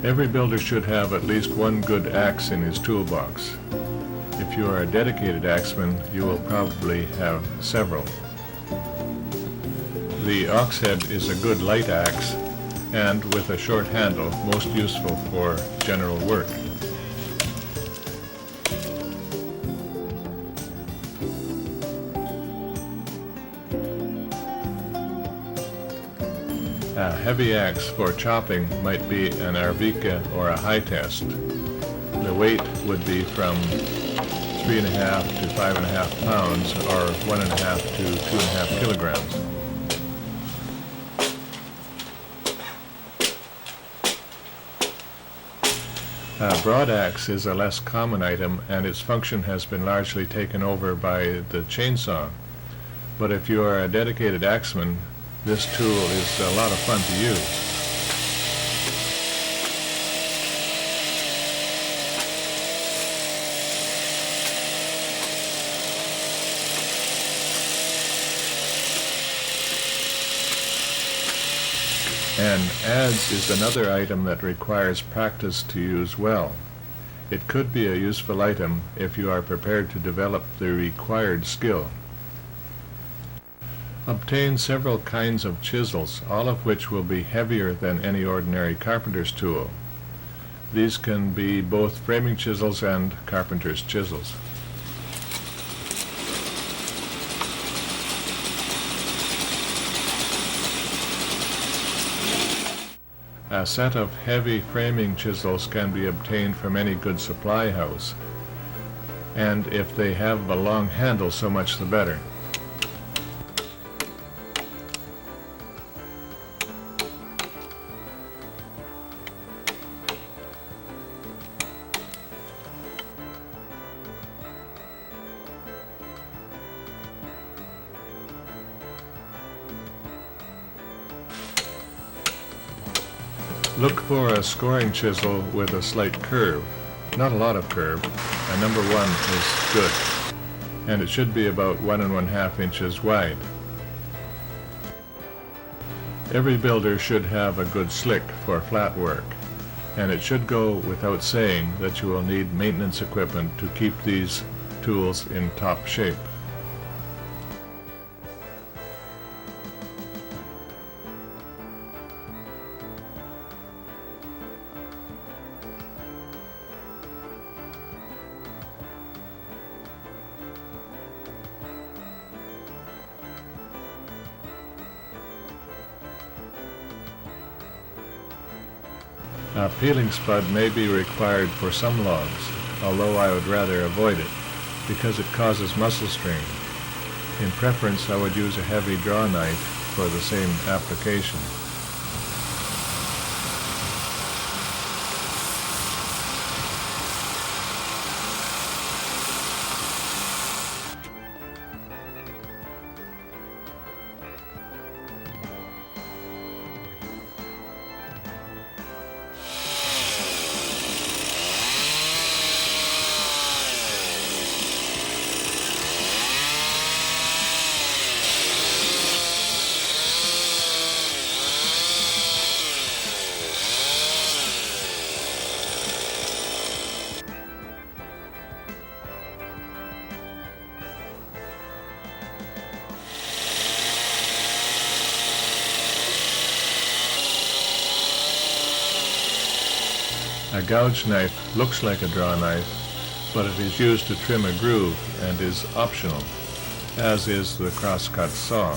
Every builder should have at least one good axe in his toolbox. If you are a dedicated axeman, you will probably have several. The Oxhead is a good light axe, and with a short handle, most useful for general work. A heavy axe for chopping might be an Arvika or a high test. The weight would be from 3.5 to 5.5 pounds or 1.5 to 2.5 kilograms. A broad axe is a less common item, and its function has been largely taken over by the chainsaw. But if you are a dedicated axeman, this tool is a lot of fun to use. An adze is another item that requires practice to use well. It could be a useful item if you are prepared to develop the required skill. Obtain several kinds of chisels, all of which will be heavier than any ordinary carpenter's tool. These can be both framing chisels and carpenter's chisels. A set of heavy framing chisels can be obtained from any good supply house, and if they have a long handle, so much the better. Look for a scoring chisel with a slight curve. Not a lot of curve. A number 1 is good, and it should be about 1.5 inches wide. Every builder should have a good slick for flat work, and it should go without saying that you will need maintenance equipment to keep these tools in top shape. A peeling spud may be required for some logs, although I would rather avoid it, because it causes muscle strain. In preference, I would use a heavy draw knife for the same application. A gouge knife looks like a draw knife, but it is used to trim a groove and is optional, as is the crosscut saw.